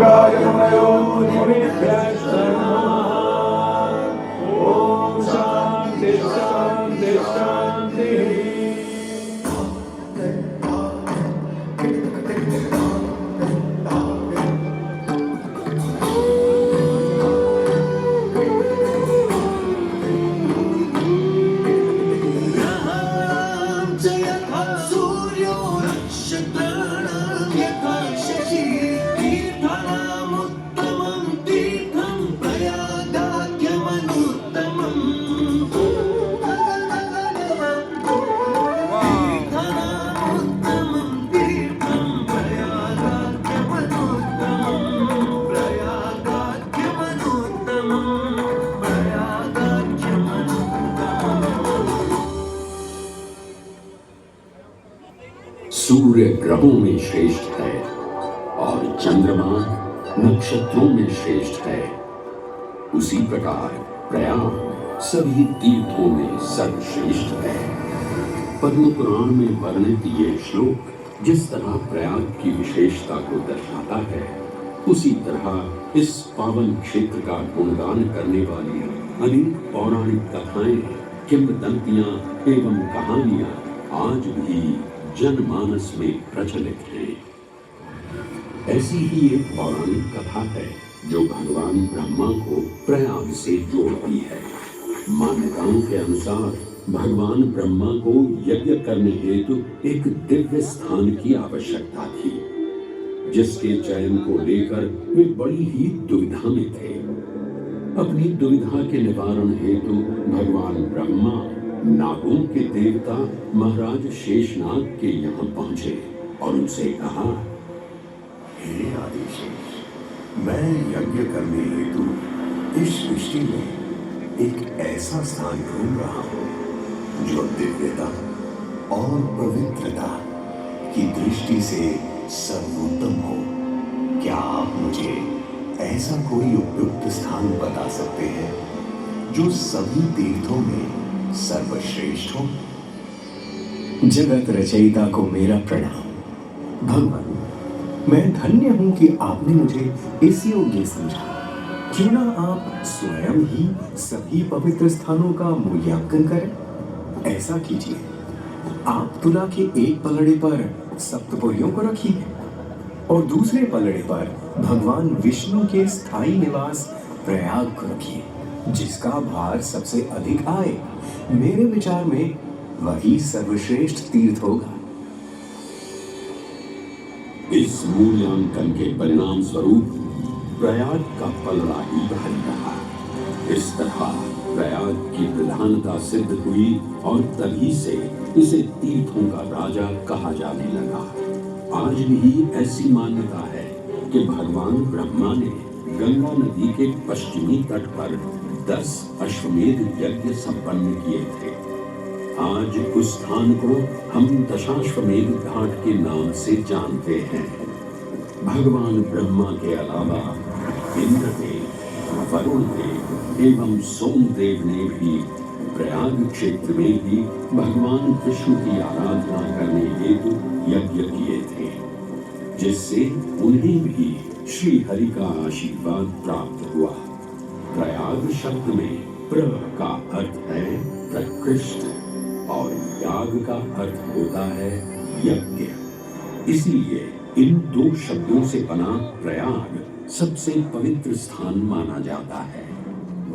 गंगाय मुनयोर्निमित्याश्च नमः। ओम शांति शांति शांति। सूर्य ग्रहों में श्रेष्ठ है और चंद्रमा नक्षत्रों में श्रेष्ठ है, उसी प्रकार प्रयाग सभी तीर्थों में सर्वश्रेष्ठ है। पद्म पुराण में वर्णित ये श्लोक जिस तरह प्रयाग की विशेषता को दर्शाता है, उसी तरह इस पावन क्षेत्र का गुणगान करने वाली अनेक पौराणिक कथाएं, किंवदंतियां एवं कहानियां आज भी जनमानस में प्रचलित है। ऐसी ही एक पौराणिक कथा है जो भगवान ब्रह्मा को प्रयाग से जोड़ती है। मान्यताओं के अनुसार भगवान ब्रह्मा को यज्ञ करने हेतु एक दिव्य स्थान की आवश्यकता थी, जिसके चयन को लेकर वे बड़ी ही दुविधा में थे। अपनी दुविधा के निवारण हेतु भगवान ब्रह्मा नागों के देवता महाराज शेषनाग के यहाँ पहुंचे और उनसे कहा, हे आदिशेष, मैं यज्ञ करने हेतु इस सृष्टि में एक ऐसा स्थान ढूंढ रहा हूं जो दिव्यता और पवित्रता की दृष्टि से सर्वोत्तम हो। क्या आप मुझे ऐसा कोई उपयुक्त स्थान बता सकते हैं जो सभी तीर्थों में सर्वश्रेष्ठ हो? जगत रचयिता को मेरा प्रणाम। भगवान, मैं धन्य हूं कि आपने मुझे इस योग्य समझा। क्यों ना आप स्वयं ही सभी पवित्र स्थानों का मूल्यांकन करें। ऐसा कीजिए, आप तुला के एक पलड़े पर सप्तपुरियों को रखिए और दूसरे पलड़े पर भगवान विष्णु के स्थायी निवास प्रयाग को रखिए, जिसका भार सबसे अधिक आए। मेरे विचार में वही सर्वश्रेष्ठ तीर्थ होगा। इस मूल्यांकन के परिणाम स्वरूप प्रयाग का पलड़ा ही भारी रहा। इस तरह प्रयाग की प्रधानता सिद्ध हुई और तभी से इसे तीर्थों का राजा कहा जाने लगा। आज भी ऐसी मान्यता है कि भगवान ब्रह्मा ने गंगा नदी के पश्चिमी तट पर 10 अश्वमेध यज्ञ संपन्न किए थे। आज उस स्थान को हम दशाश्वमेध घाट के नाम से जानते हैं। भगवान ब्रह्मा के अलावा इंद्रदेव, वरुण देव एवं सोमदेव ने भी प्रयाग क्षेत्र में ही भगवान विष्णु की आराधना करने हेतु यज्ञ किए थे, जिससे उन्हें भी श्री हरि का आशीर्वाद प्राप्त हुआ। प्रयाग शब्द में प्र का अर्थ है प्रकृष्ट और याग का अर्थ होता है यज्ञ। इसलिए इन दो शब्दों से बना प्रयाग सबसे पवित्र स्थान माना जाता है।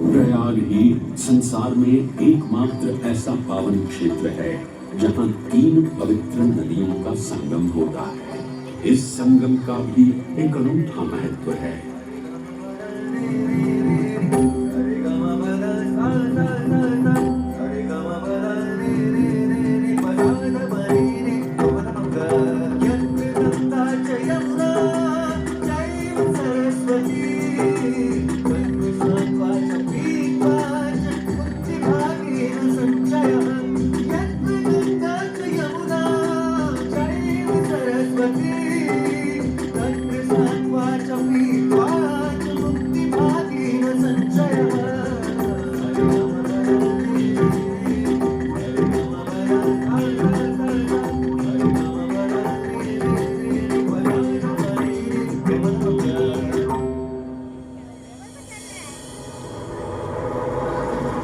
प्रयाग ही संसार में एकमात्र ऐसा पावन क्षेत्र है जहाँ 3 पवित्र नदियों का संगम होता है। इस संगम का भी एक अनूठा महत्व है। सरस्वती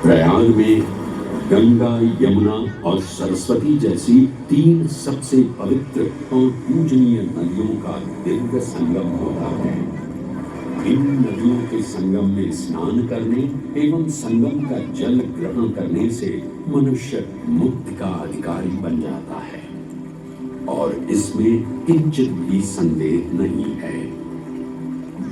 प्रयाग में गंगा, यमुना और सरस्वती जैसी 3 सबसे पवित्र और पूजनीय नदियों का दिव्य संगम होता है। इन नदियों के संगम में स्नान करने एवं संगम का जल ग्रहण करने से मनुष्य मुक्ति का अधिकारी बन जाता है और इसमें किंचित भी संदेह नहीं है।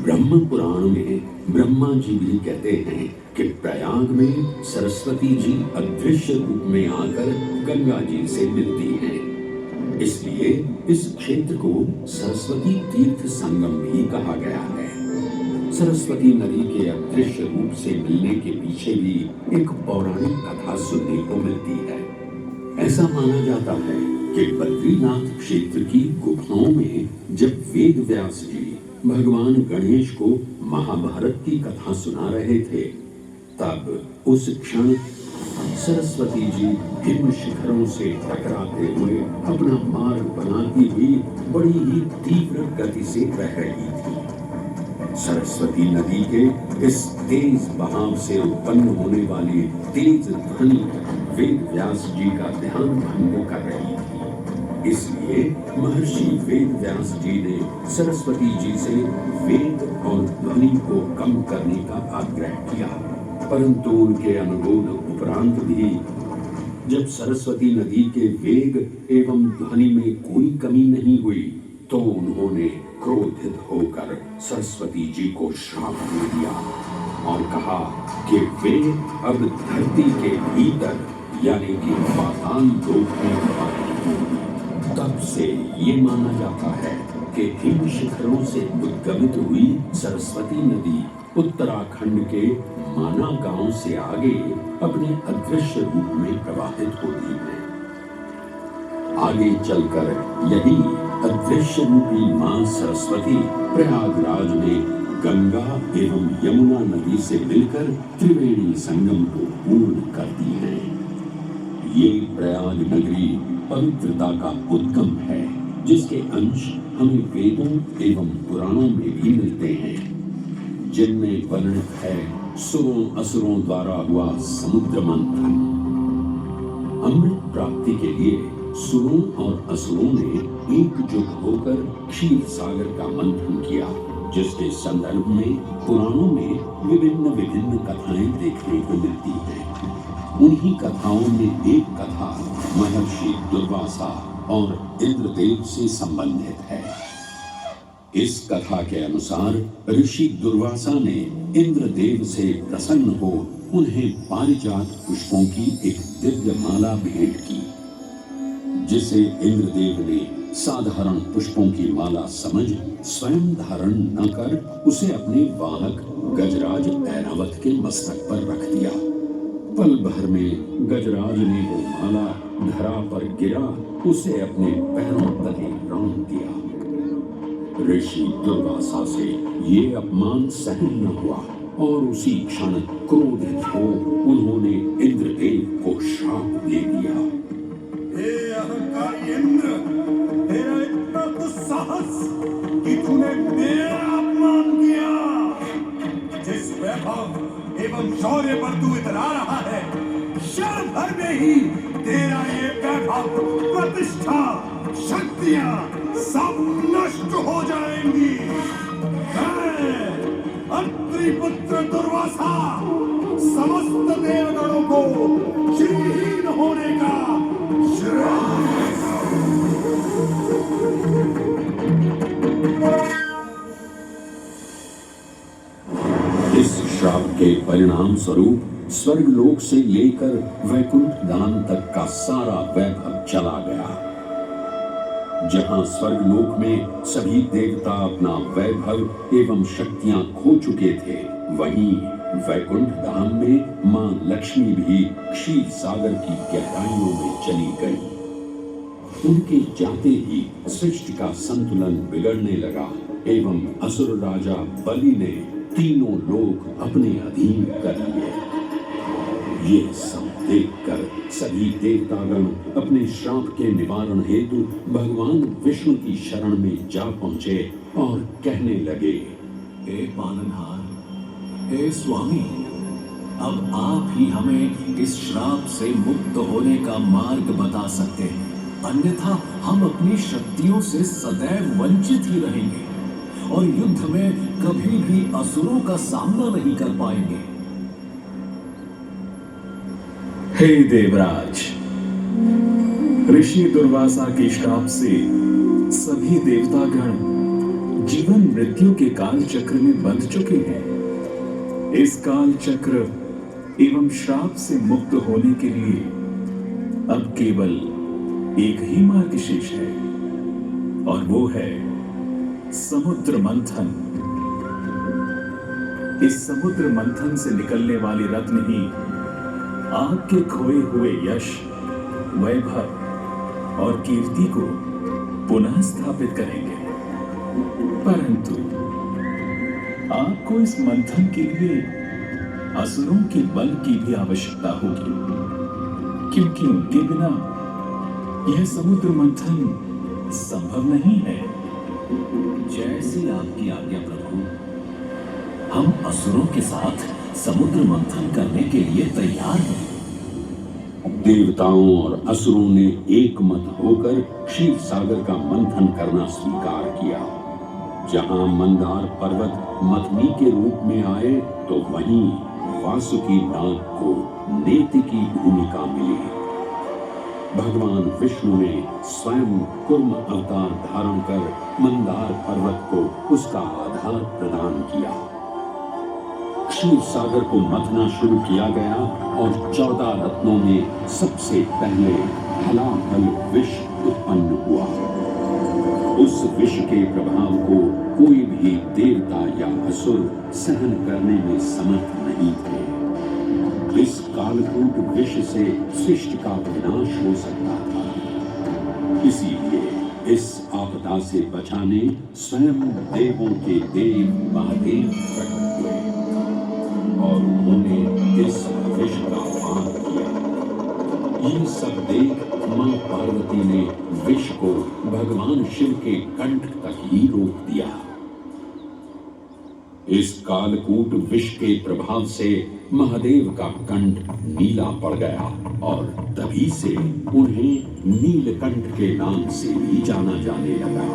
ब्रह्म पुराण में ब्रह्मा जी भी कहते हैं कि प्रयाग में सरस्वती जी अदृश्य रूप में आकर गंगा जी से मिलती हैं। इसलिए इस क्षेत्र को सरस्वती तीर्थ संगम भी कहा गया है। सरस्वती नदी के अदृश्य रूप से मिलने के पीछे भी एक पौराणिक कथा सुनने को मिलती है। ऐसा माना जाता है कि बद्रीनाथ क्षेत्र की गुफाओं में जब वेद व्यास जी भगवान गणेश को महाभारत की कथा सुना रहे थे, तब उस क्षण सरस्वती जी हिम शिखरों से टकराते हुए अपना मार्ग बनाती हुई बड़ी ही तीव्र गति से बह रही थी। सरस्वती नदी के इस तेज बहाव से उत्पन्न होने वाली तेज ध्वनि वेद व्यास जी का ध्यान भंग कर रही थी। इसलिए महर्षि वेद व्यास जी ने सरस्वती जी से वेद और ध्वनि को कम करने का आग्रह किया, परंतु उनके अनुरोध उपरांत भी जब सरस्वती नदी के वेग एवं ध्वनि में कोई कमी नहीं हुई, तो उन्होंने क्रोधित होकर सरस्वती जी को श्राप दे दिया और कहा कि वे अब धरती के भीतर यानी कि पाताल लोक में रहेंगी। तब से ये माना जाता है कि हिम शिखरों से उद्गमित हुई सरस्वती नदी उत्तराखंड के माना गांव से आगे अपने अदृश्य रूप में प्रवाहित होती है। आगे चलकर यही अदृश्य रूपी मां सरस्वती प्रयागराज में गंगा एवं यमुना नदी से मिलकर त्रिवेणी संगम को पूर्ण करती है। ये प्रयाग नगरी पवित्रता का उद्गम है, जिसके अंश हमें वेदों एवं पुराणों में भी मिलते हैं, जिनमें वर्णित है सुरों असुरों द्वारा हुआ समुद्र मंथन। अमृत प्राप्ति के लिए सुरों और असुरों ने एकजुट होकर क्षीर सागर का मंथन किया, जिसके संदर्भ में पुराणों में विभिन्न कथाएं देखने को मिलती हैं। उन्हीं कथाओं में एक कथा महर्षि दुर्वासा और इंद्रदेव से संबंधित है। इस कथा के अनुसार ऋषि दुर्वासा ने इंद्रदेव से प्रसन्न हो उन्हें पारिजात पुष्पों की एक दिव्य माला भेंट की, जिसे इंद्रदेव ने साधारण पुष्पों की माला समझ स्वयं धारण न कर उसे अपने वाहक गजराज ऐरावत के मस्तक पर रख दिया। पल भर में गजराज ने वो माला धरा पर गिरा उसे अपने पैरों तले रौंद दिया। ऋषि दुर्वासा से ये अपमान सहन न हुआ और उसी क्षण क्रोधित हो उन्होंने इंद्रदेव को श्राप दे दिया। हे अहंकारी इंद्र, तेरा इतना दुस्साहस कि तूने मेरा अपमान किया। जिस वैभव एवं शौर्य पर तू इतरा रहा है, क्षण भर में ही तेरा ये वैभव, प्रतिष्ठा, शक्तियां सब नष्ट हो जाएंगी। मैं अत्रि पुत्र दुर्वासा समस्त देवगणों को श्रीहीन होने का श्राप देता हूं। इस श्राप के परिणाम स्वरूप स्वर्गलोक से लेकर वैकुंठ धाम तक का सारा वैभव चला गया। जहां स्वर्गलोक में सभी देवता अपना वैभव एवं शक्तियां खो चुके थे, वहीं वैकुंठ धाम में मां लक्ष्मी भी क्षीर सागर की गहराइयों में चली गई। उनके जाते ही सृष्टि का संतुलन बिगड़ने लगा एवं असुर राजा बलि ने तीनों लोक अपने अधीन कर लिए। ये सब देखकर सभी देवतागण अपने श्राप के निवारण हेतु भगवान विष्णु की शरण में जा पहुंचे और कहने लगे, हे पालनहार, हे स्वामी, अब आप ही हमें इस श्राप से मुक्त होने का मार्ग बता सकते हैं, अन्यथा हम अपनी शक्तियों से सदैव वंचित ही रहेंगे और युद्ध में कभी भी असुरों का सामना नहीं कर पाएंगे। हे देवराज, ऋषि दुर्वासा के श्राप से सभी देवतागण जीवन मृत्यु के काल चक्र में बंध चुके हैं। इस काल चक्र एवं श्राप से मुक्त होने के लिए अब केवल एक ही मार्ग शेष है और वो है समुद्र मंथन। इस समुद्र मंथन से निकलने वाली रत्न ही आपके खोए हुए यश, वैभव और कीर्ति को पुनः स्थापित करेंगे। परंतु आपको इस मंथन के लिए असुरों के बल की भी आवश्यकता होगी, क्योंकि उनके बिना यह समुद्र मंथन संभव नहीं है। जैसी आपकी आज्ञा प्रभु, हम असुरों के साथ समुद्र मंथन करने के लिए तैयार हैं। देवताओं और असुरों ने एक मत होकर क्षीर सागर का मंथन करना स्वीकार किया। जहां मंदार पर्वत मथनी के रूप में आए तो वहीं वासुकी नाग को नेति की भूमिका मिली। भगवान विष्णु ने स्वयं कूर्म अवतार धारण कर मंदार पर्वत को उसका आधार प्रदान किया। क्षीर सागर को मथना शुरू किया गया और 14 रत्नों में सबसे पहले हलाहल विष उत्पन्न हुआ। उस विष के प्रभाव को कोई भी देवता या असुर सहन करने में समर्थ नहीं थे। इस कालकूट विष से सृष्टि का विनाश हो सकता था। इसीलिए इस आपदा से बचाने स्वयं देवों के देव महादेव प्रकट हुए और उन्होंने इस विष का पान किया। ये सब देख मां पार्वती ने विष को भगवान शिव के कंठ तक ही रोक दिया। इस कालकूट विष के प्रभाव से महादेव का कंठ नीला पड़ गया और तभी से उन्हें नीलकंठ के नाम से भी जाना जाने लगा।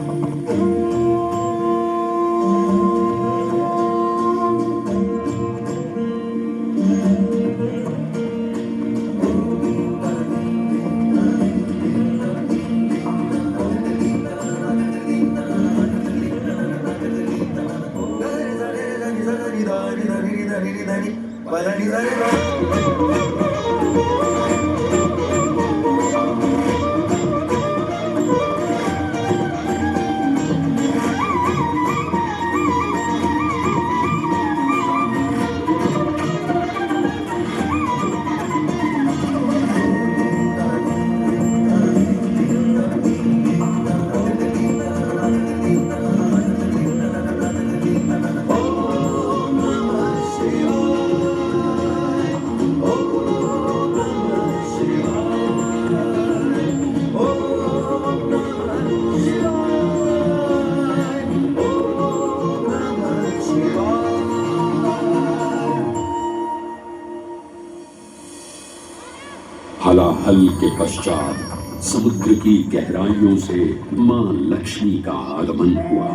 हलाहल के पश्चात समुद्र की गहराइयों से मां लक्ष्मी का आगमन हुआ,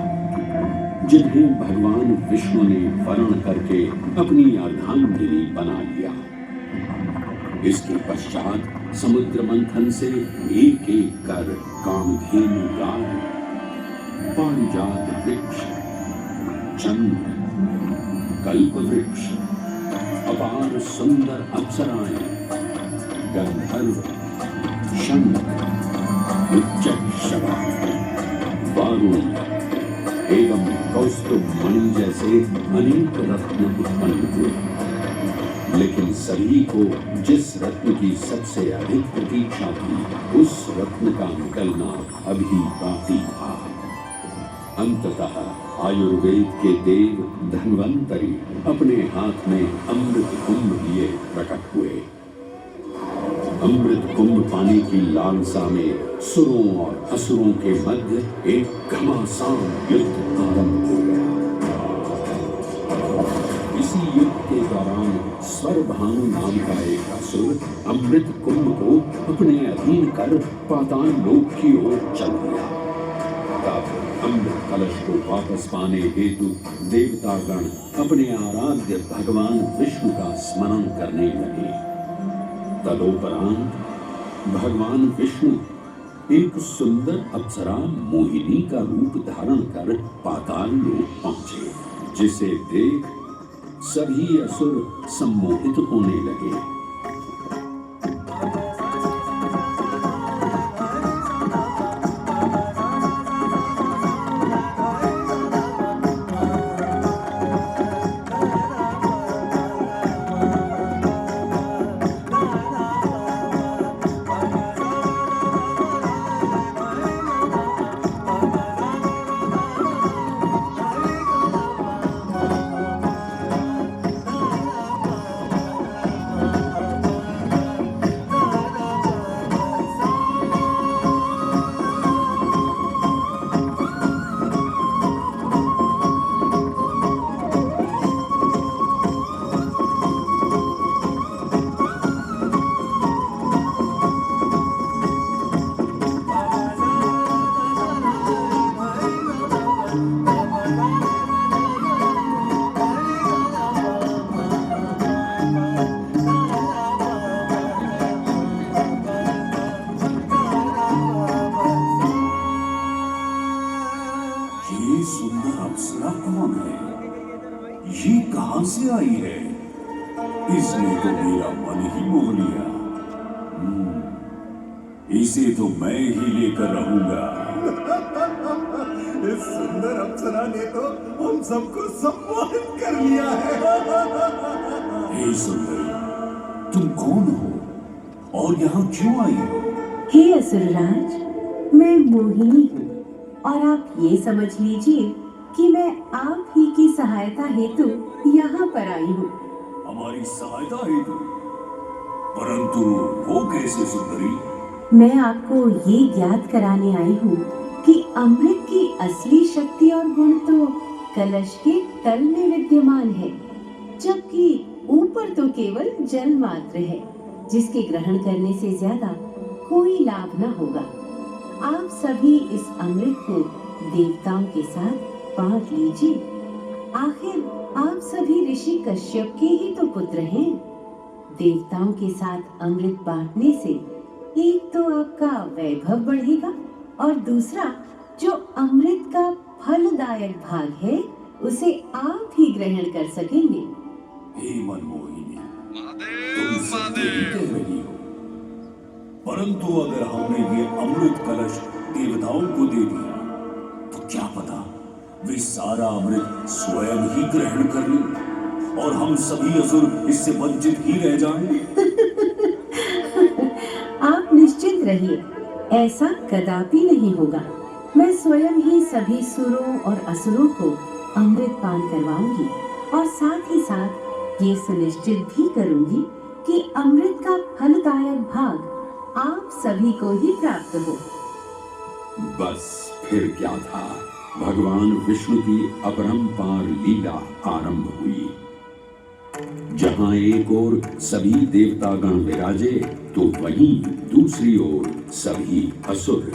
जिन्हें भगवान विष्णु ने वर्ण करके अपनी अर्धांगिनी बना लिया। इसके पश्चात समुद्र मंथन से एक एक कर कामधेनु गाय, पारिजात वृक्ष, चंद्र, कल्प वृक्ष, अपार सुंदर अप्सराएं, गंधर्व, शंख, उच्चैःशवा, वारुण एवं कौस्तुभ मणि जैसे अनेक रत्न उत्पन्न हुए। लेकिन सभी को जिस रत्न की सबसे अधिक प्रतीक्षा थी, उस रत्न का निकलना अभी बाकी था। अंततः आयुर्वेद के देव धन्वंतरी अपने हाथ में अमृत कुंभ लिए प्रकट हुए। अमृत कुंभ पाने की लालसा में सुरों और असुरों के मध्य एक घमासान युद्ध आरंभ हो गया। इसी युद्ध के दौरान स्वरभानु नाम का एक असुर अमृत कुंभ को अपने अधीन कर पाताल लोक की ओर चल गया। तब अमृत कलश को वापस पाने हेतु देवतागण अपने आराध्य भगवान विष्णु का स्मरण करने लगे। तदोपरांत भगवान विष्णु एक सुंदर अप्सरा मोहिनी का रूप धारण कर पाताल लोक पहुंचे, जिसे देख सभी असुर सम्मोहित होने लगे। ये सुंदर अप्सरा कौन है? ये कहां से आई है? इसने तो मेरा मन ही मोह लिया। इसे तो मैं ही लेकर रहूंगा। इस सुंदर अप्सरा ने तो हम सबको सम्मोहित कर लिया है। हे सुंदरी, तुम कौन हो और यहाँ क्यों आई हो? हे असुरराज, मैं मोहिनी हूँ और आप ये समझ लीजिए कि मैं आप ही की सहायता हेतु यहाँ पर आई हूँ। हमारी सहायता हेतु? परंतु वो कैसे सुंदरी? मैं आपको ये ज्ञात कराने आई हूँ कि अमृत की असली शक्ति और गुण तो कलश के तल में विद्यमान है, जबकि ऊपर तो केवल जल मात्र है, जिसके ग्रहण करने से ज्यादा कोई लाभ न होगा। आप सभी इस अमृत को देवताओं के साथ बांट लीजिए। आखिर आप सभी ऋषि कश्यप के ही तो पुत्र हैं। देवताओं के साथ अमृत बांटने से एक तो आपका वैभव बढ़ेगा और दूसरा जो अमृत का फलदायक भाग है उसे आप ही ग्रहण कर सकेंगे। हे मनमोहिनी, तुम सत्य ही कह रही हो, परंतु अगर हमने ये अमृत कलश देवताओं को दे दिया तो क्या पता वे सारा अमृत स्वयं ही ग्रहण कर लें और हम सभी असुर इससे वंचित ही रह जाएं। आप निश्चिंत रहिए, ऐसा कदापि नहीं होगा। मैं स्वयं ही सभी सुरों और असुरों को अमृत पान करवाऊंगी और साथ ही साथ ये सुनिश्चित भी करूंगी कि अमृत का फलदायक भाग आप सभी को ही प्राप्त हो। बस फिर क्या था, भगवान विष्णु की अपरंपार लीला आरंभ हुई। जहां एक ओर सभी देवतागण विराजे तो वहीं दूसरी ओर सभी असुर।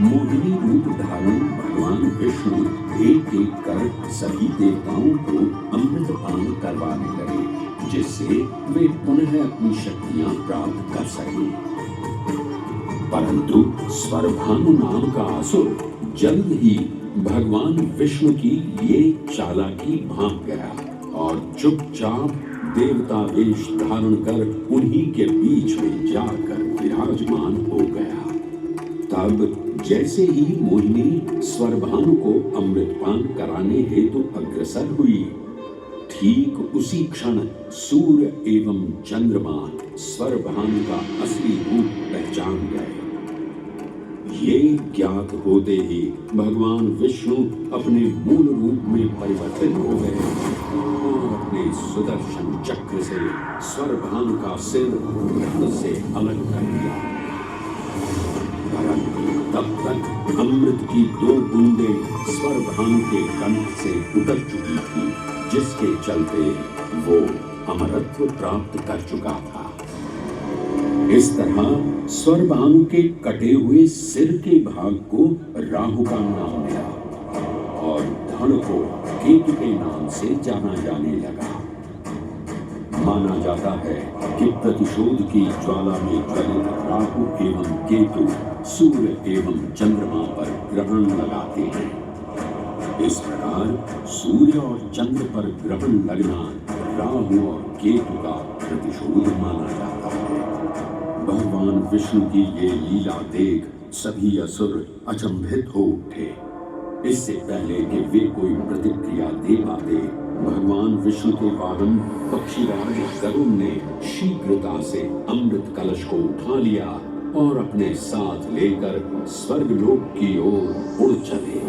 मोहिनी रूप धारण भगवान विष्णु एक एक कर सभी देवताओं को अमृत पान करवाने लगे, जिससे वे पुनः अपनी शक्तियां प्राप्त कर सकें। परंतु स्वरभानु नाम का असुर जल्द ही भगवान विष्णु की ये चालाकी भांप गया और चुपचाप देवता वेश धारण कर उन्हीं के बीच में जाकर विराजमान हो गया। तब जैसे ही मोहिनी स्वरभानु को अमृतपान कराने हेतु अग्रसर हुई, ठीक उसी क्षण सूर्य एवं चंद्रमा स्वरभानु का असली रूप पहचान गए। ये ज्ञात होते ही भगवान विष्णु अपने मूल रूप में परिवर्तित हो गए और अपने सुदर्शन चक्र से स्वरभानु का सिर धड़ से अलग कर दिया। तब तक अमृत की 2 बूंदें स्वरभानु के कंठ से उतर चुकी थी जिसके चलते वो अमरत्व प्राप्त कर चुका था। इस तरह स्वरभानु के कटे हुए सिर के भाग को राहु का नाम मिला और धड़ को केतु के नाम से जाना जाने लगा। माना जाता है कि प्रतिशोध की ज्वाला में ज्वलित राहु एवं केतु सूर्य एवं चंद्रमा पर ग्रहण लगाते हैं। इस प्रकार सूर्य और चंद्र पर ग्रहण लगना राहु और केतु का प्रतिशोध माना जाता है। भगवान विष्णु की ये लीला देख सभी असुर अचंभित हो उठे। इससे पहले कि वे कोई प्रतिक्रिया दे पाते, भगवान विष्णु के वाहन पक्षीराज गरुड़ ने शीघ्रता से अमृत कलश को उठा लिया और अपने साथ लेकर स्वर्गलोक की ओर उड़ चले।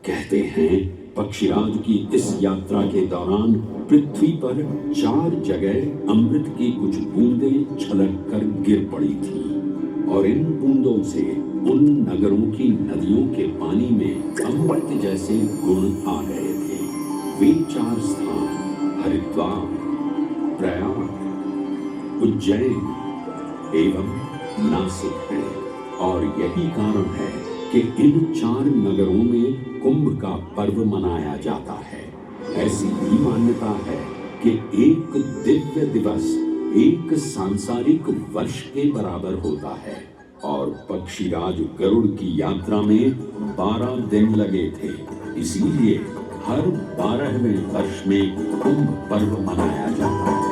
कहते हैं पक्षीराज की इस यात्रा के दौरान पृथ्वी पर 4 जगह अमृत की कुछ बूंदें छलक कर गिर पड़ी थी और इन बूंदों से उन नगरों की नदियों के पानी में अमृत जैसे गुण आ गए थे। वे 4 स्थान हरिद्वार, प्रयाग, उज्जैन एवं नासिक हैं और यही कारण है कि इन 4 नगरों में कुंभ का पर्व मनाया जाता है। ऐसी भी मान्यता है कि एक दिव्य दिवस एक सांसारिक वर्ष के बराबर होता है और पक्षीराज गरुड़ की यात्रा में 12 दिन लगे थे। इसीलिए हर 12वें वर्ष में कुंभ पर्व मनाया जाता है।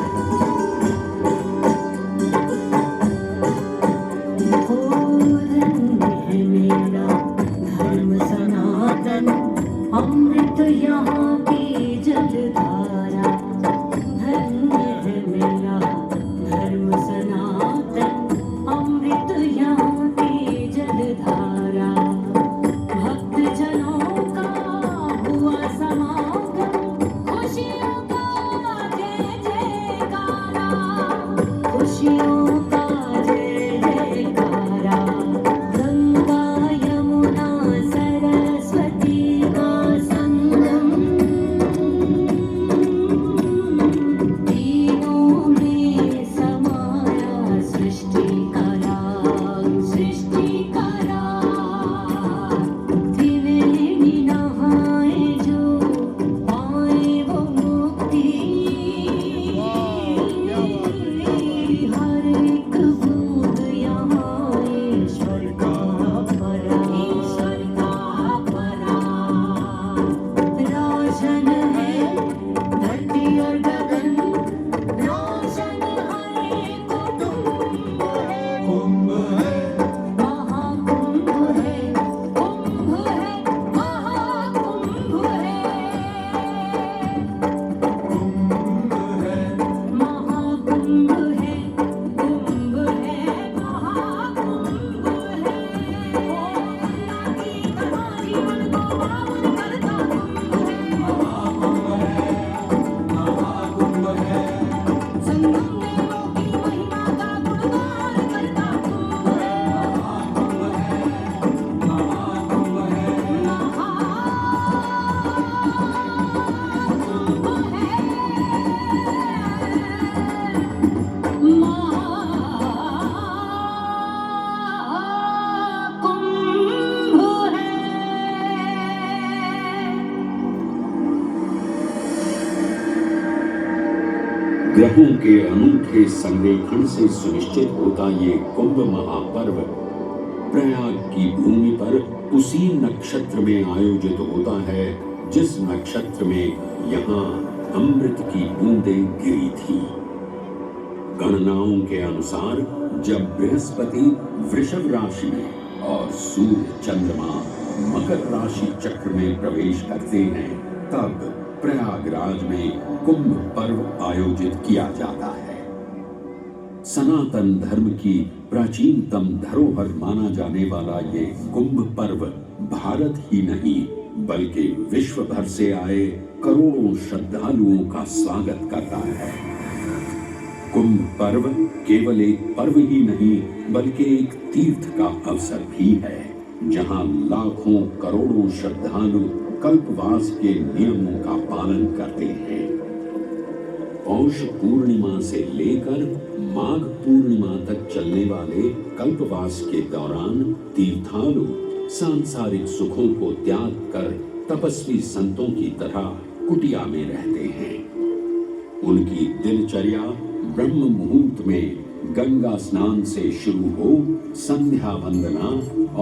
अमृत यहाँ की जलधारा, धन्य है मेरा धर्म सनातन। अमृत यहाँ की जलधारा, भक्त जनों का हुआ समागम, खुशियों का जय जयकारा, खुशियों का जय जयकारा। गंगा यमुना सरस्वती का संगम, तीनों में समाया सृष्टि का राग, सृष्टि का राग। त्रिवेणी नहाए जो पाए वो मुक्ति, हर एक बूंद यहाँ ईश्वर का परा, ईश्वर का परा। रोशन है धरती और गगन, रोशन हर एक कुटुंब है। कुंभ है महाकुंभ है, कुंभ है महाकुंभ है। कुंभ है महाकुंभ है, कुंभ है महाकुंभ है। ओ गंगा की तरह जीवन को पावन करता कुंभ है, महाकुंभ है। संगम देवों की महिमा का गुणगान करता कुंभ है, महाकुंभ है, महाकुंभ है। महाकुंभ है। ग्रहों के अनूठे संरेखण से सुनिश्चित होता ये कुंभ महापर्व प्रयाग की भूमि पर उसी नक्षत्र में आयोजित होता है जिस नक्षत्र में यहाँ अमृत की बूंदें गिरी थी। गणनाओं के अनुसार जब बृहस्पति वृषभ राशि में और सूर्य चंद्रमा मकर राशि चक्र में प्रवेश करते हैं तब प्रयागराज में कुंभ पर्व आयोजित किया जाता है। सनातन धर्म की प्राचीनतम धरोहर माना जाने वाला ये कुंभ पर्व भारत ही नहीं बल्कि विश्व भर से आए करोड़ों श्रद्धालुओं का स्वागत करता है। कुंभ पर्व केवल एक पर्व ही नहीं बल्कि एक तीर्थ का अवसर भी है जहां लाखों करोड़ों श्रद्धालु कल्पवास के नियमों का पालन करते हैं। पौष पूर्णिमा से लेकर माघ पूर्णिमा तक चलने वाले कल्पवास के दौरान तीर्थालु सांसारिक सुखों को त्याग कर तपस्वी संतों की तरह कुटिया में रहते हैं। उनकी दिनचर्या ब्रह्म मुहूर्त में गंगा स्नान से शुरू हो संध्या वंदना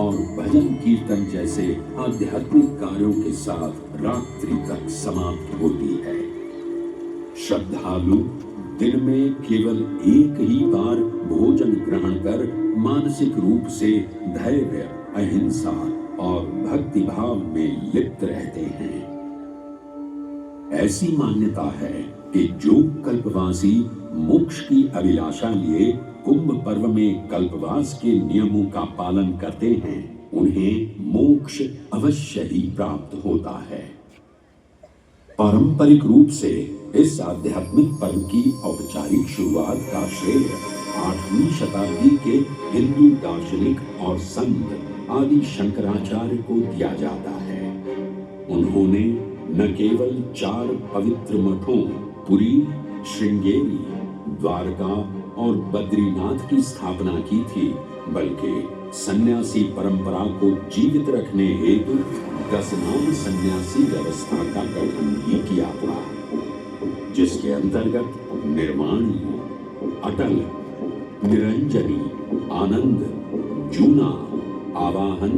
और भजन कीर्तन जैसे आध्यात्मिक कार्यों के साथ रात्रि तक समाप्त होती है। श्रद्धालु दिन में केवल एक ही बार भोजन ग्रहण कर मानसिक रूप से धैर्य, अहिंसा और भक्ति भाव में लिप्त रहते हैं। ऐसी मान्यता है कि जो कल्पवासी मोक्ष की अभिलाषा लिए कुंभ पर्व में कल्पवास के नियमों का पालन करते हैं, उन्हें मोक्ष अवश्य ही प्राप्त होता है। पारंपरिक रूप से इस आध्यात्मिक पर्व की औपचारिक शुरुआत का श्रेय 8वीं शताब्दी के हिंदू दार्शनिक और संत आदि शंकराचार्य को दिया जाता है। उन्होंने न केवल 4 पवित्र मठों पुरी, श्रृंगेरी, द्वारका और बद्रीनाथ की स्थापना की थी, बल्कि सन्यासी परंपरा को जीवित रखने हेतु 10 नाम सन्यासी व्यवस्था का गठन भी किया था, जिसके अंतर्गत निर्वाणी, अटल, निरंजनी, आनंद, जूना, आवाहन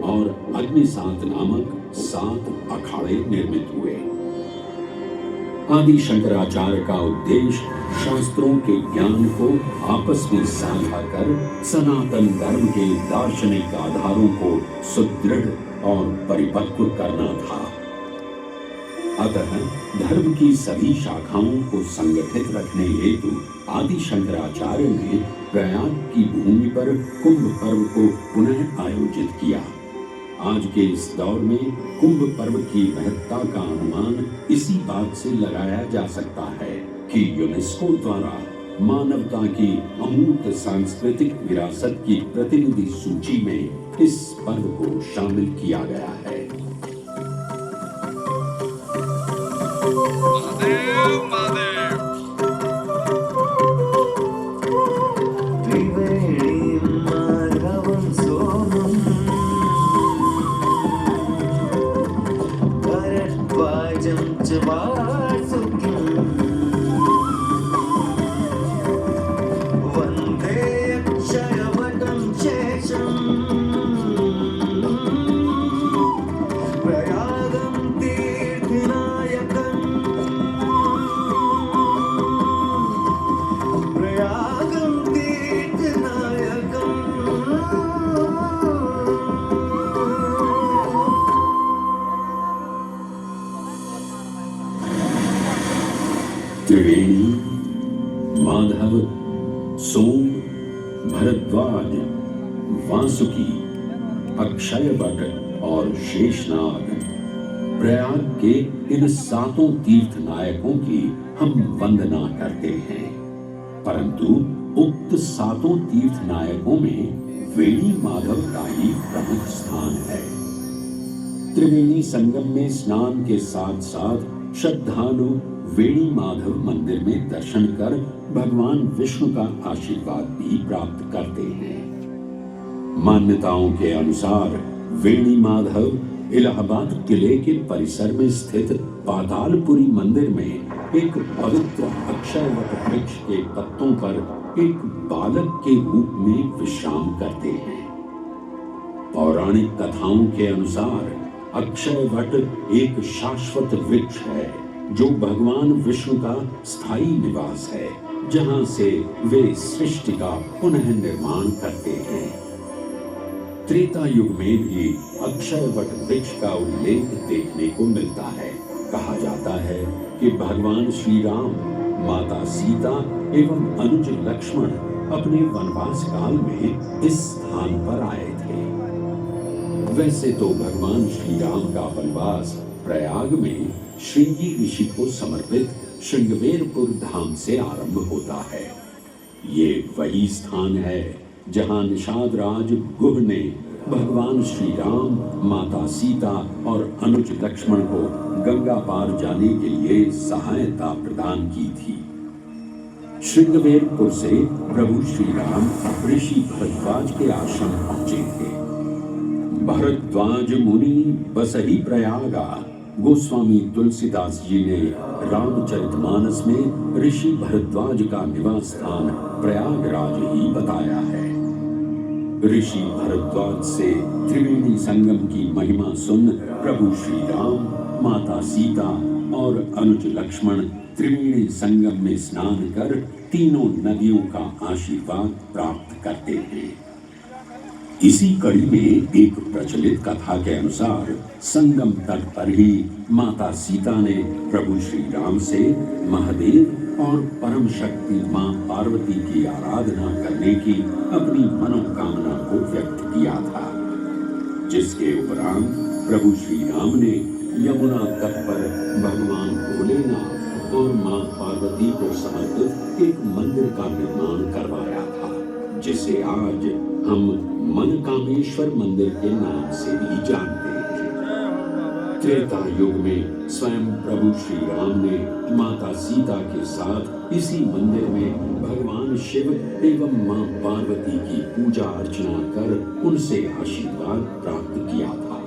और अग्निसात नामक 7 अखाड़े निर्मित हुए। आदि शंकराचार्य का उद्देश्य शास्त्रों के ज्ञान को आपस में साझा कर सनातन धर्म के दार्शनिक आधारों को सुदृढ़ और परिपक्व करना था। अतः धर्म की सभी शाखाओं को संगठित रखने हेतु आदि शंकराचार्य ने प्रयाग की भूमि पर कुंभ पर्व को पुनः आयोजित किया। आज के इस दौर में कुंभ पर्व की महत्ता का अनुमान इसी बात से लगाया जा सकता है कि यूनेस्को द्वारा मानवता की अमूर्त सांस्कृतिक विरासत की प्रतिनिधि सूची में इस पर्व को शामिल किया गया है। त्रिवेणी, माधव, सोम, भरद्वाज, वासुकी, अक्षयवट और शेषनाग, प्रयाग के इन 7 तीर्थ नायकों की हम वंदना करते हैं। परंतु उक्त 7 तीर्थ नायकों में वेणी माधव का ही प्रमुख स्थान है। त्रिवेणी संगम में स्नान के साथ साथ श्रद्धालु वेणी माधव मंदिर में दर्शन कर भगवान विष्णु का आशीर्वाद भी प्राप्त करते हैं। मान्यताओं के अनुसार वेणी माधव इलाहाबाद किले के परिसर में स्थित पातालपुरी मंदिर में एक पवित्र अक्षयवट वृक्ष के पत्तों पर एक बालक के रूप में विश्राम करते हैं। पौराणिक कथाओं के अनुसार अक्षयवट एक शाश्वत वृक्ष है जो भगवान विष्णु का स्थायी निवास है, जहां से वे सृष्टि का पुनः निर्माण करते हैं। त्रेता युग में भी अक्षयवट वृक्ष का उल्लेख देखने को मिलता है। कहा जाता है कि भगवान श्री राम, माता सीता एवं अनुज लक्ष्मण अपने वनवास काल में इस स्थान पर आए थे। वैसे तो भगवान श्री राम का वनवास प्रयाग में श्रृंगी ऋषि को समर्पित श्रृंगवेरपुर धाम से आरंभ होता है। ये वही स्थान है जहां निषाद राज गुह ने भगवान श्री राम, माता सीता और अनुज लक्ष्मण को गंगा पार जाने के लिए सहायता प्रदान की थी। श्रृंगवेरपुर से प्रभु श्री राम ऋषि भरद्वाज के आश्रम पहुंचे थे। भरद्वाज मुनि बसहि प्रयागा, गोस्वामी तुलसीदास जी ने रामचरितमानस में ऋषि भरद्वाज का निवास स्थान प्रयागराज ही बताया है। ऋषि भरद्वाज से त्रिवेणी संगम की महिमा सुन प्रभु श्री राम, माता सीता और अनुज लक्ष्मण त्रिवेणी संगम में स्नान कर तीनों नदियों का आशीर्वाद प्राप्त करते हैं। इसी कड़ी में एक प्रचलित कथा के अनुसार संगम तट पर ही माता सीता ने प्रभु श्री राम से महादेव और परम शक्ति मां पार्वती की आराधना करने की अपनी मनोकामना को व्यक्त किया था, जिसके उपरांत प्रभु श्री राम ने यमुना तट पर भगवान भोलेनाथ और मां पार्वती को समर्पित एक मंदिर का निर्माण करवाया था, जिसे आज हम मनकामेश्वर मंदिर के नाम से भी जानते हैं। त्रेता युग में स्वयं प्रभु श्री राम ने माता सीता के साथ इसी मंदिर में भगवान शिव एवं मां पार्वती की पूजा अर्चना कर उनसे आशीर्वाद प्राप्त किया था।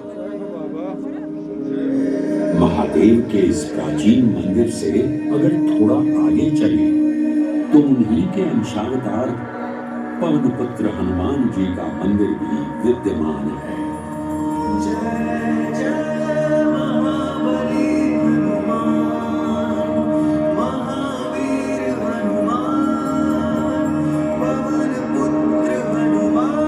महादेव के इस प्राचीन मंदिर से अगर थोड़ा आगे चले तो उन्हीं के अंशावतार पवन पुत्र हनुमान जी का मंदिर भी विद्यमान है। जय जय महाबली हनुमान, महावीर हनुमान, पवन पुत्र हनुमान।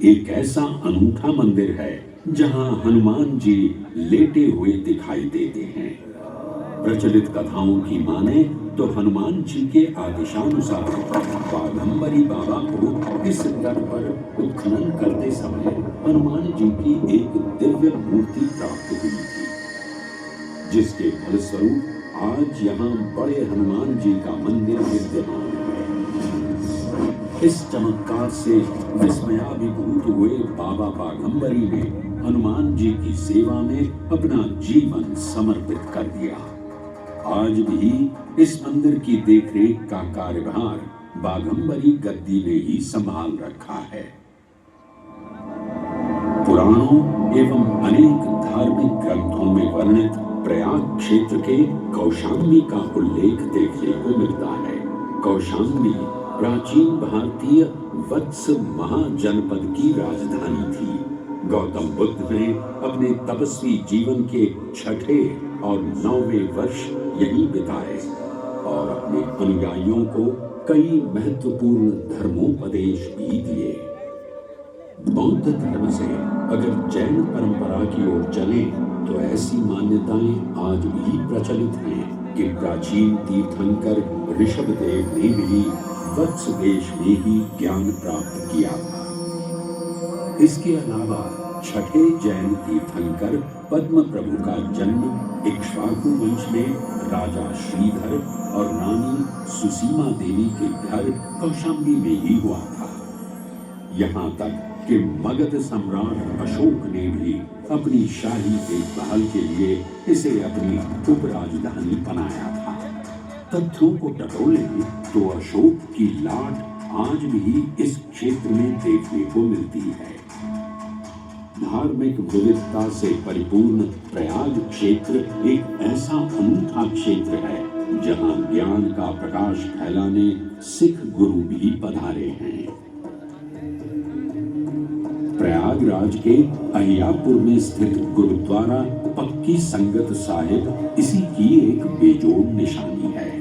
एक ऐसा अनूठा मंदिर है जहां हनुमान जी लेटे हुए दिखाई देते हैं। प्रचलित कथाओं की माने तो हनुमान जी के आदेशानुसार बाघंबरी बाबा को इस तट पर उत्खनन करते समय हनुमान जी की एक दिव्य मूर्ति प्राप्त हुई थी, जिसके फलस्वरूप आज यहाँ बड़े हनुमान जी का मंदिर विद्यमान है। इस चमत्कार से विस्मयाभिभूत हुए बाबा बाघंबरी ने हनुमान जी की सेवा में अपना जीवन समर्पित कर दिया। आज भी इस मंदिर की देखरेख का कार्यभार बाघंबरी गद्दी ने ही संभाल रखा है। पुराणों एवं अनेक धार्मिक ग्रंथों में वर्णित प्रयाग क्षेत्र के कौशाम्बी का उल्लेख देखने को मिलता है। कौशाम्बी प्राचीन भारतीय वत्स महाजनपद की राजधानी थी। गौतम बुद्ध ने अपने तपस्वी जीवन के 6ठे और 9वें वर्ष यहीं बिताए और अपने अनुयायियों को कई महत्वपूर्ण धर्मोपदेश भी दिए। बौद्ध धर्म से अगर जैन परंपरा की ओर चलें तो ऐसी मान्यताएं आज भी प्रचलित हैं कि प्राचीन तीर्थंकर ऋषभदेव ने भी वत्स देश में ही ज्ञान प्राप्त किया था। इसके अलावा 6ठे जैन तीर्थंकर पद्म प्रभु का जन्म इक्ष्वाकु वंश में राजा श्रीधर और रानी सुसीमा देवी के घर कौशाम्बी में ही हुआ था। यहाँ तक कि मगध सम्राट अशोक ने भी अपनी शाही देखभाल के लिए इसे अपनी उपराजधानी बनाया था। तथ्यों को टटोलें तो अशोक की लाट आज भी इस क्षेत्र में देखने को मिलती है। धार्मिक विविधता से परिपूर्ण प्रयाग क्षेत्र एक ऐसा अनूठा क्षेत्र है जहां ज्ञान का प्रकाश फैलाने सिख गुरु भी पधारे हैं। प्रयागराज के अहियापुर में स्थित गुरुद्वारा पक्की संगत साहिब इसी की एक बेजोड़ निशानी है।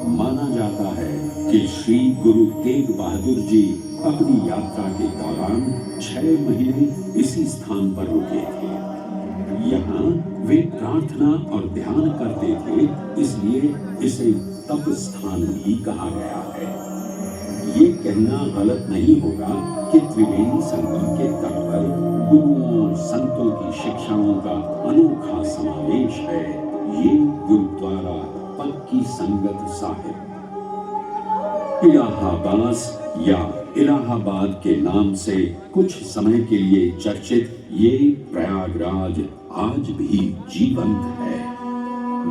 माना जाता है कि श्री गुरु तेग बहादुर जी अपनी यात्रा के दौरान 6 महीने इसी स्थान पर रुके थे। यहाँ वे प्रार्थना और ध्यान करते थे, इसलिए इसे तप स्थान भी कहा गया है। ये कहना गलत नहीं होगा कि त्रिवेणी संगम के तट पर गुरुओं और संतों की शिक्षाओं का अनोखा समावेश है। ये गुरुद्वारा पक्की संगत साहिब इलाहाबाद या इलाहाबाद के नाम से कुछ समय के लिए चर्चित ये प्रयागराज आज भी जीवंत है।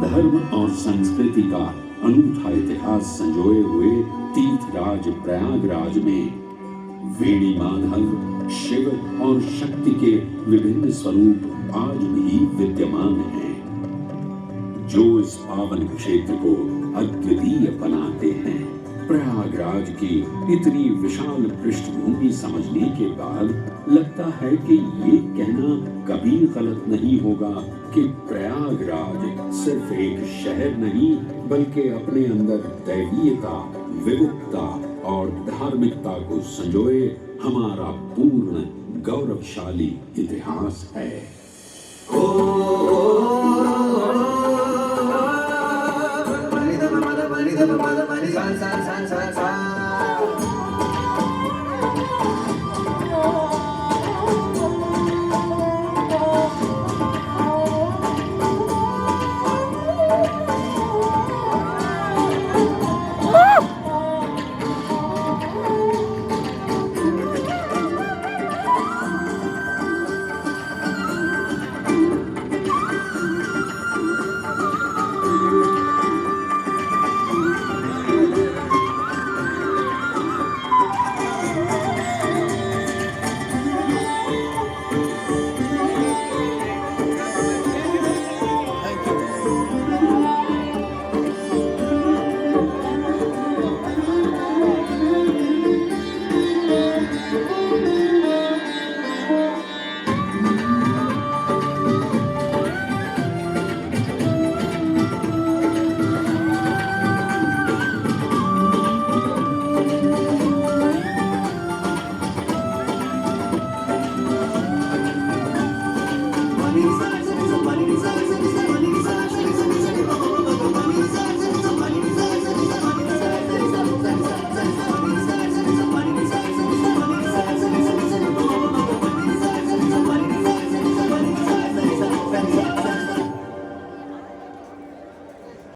धर्म और संस्कृति का अनूठा इतिहास संजोए हुए तीर्थराज प्रयागराज में वेणी माधव, शिव और शक्ति के विभिन्न स्वरूप आज भी विद्यमान हैं, जो इस पावन क्षेत्र को अद्वितीय बनाते हैं। प्रयागराज की इतनी विशाल पृष्ठभूमि समझने के बाद लगता है कि ये कहना कभी गलत नहीं होगा कि प्रयागराज सिर्फ एक शहर नहीं, बल्कि अपने अंदर दैवीयता, विविधता और धार्मिकता को संजोए हमारा पूर्ण गौरवशाली इतिहास है।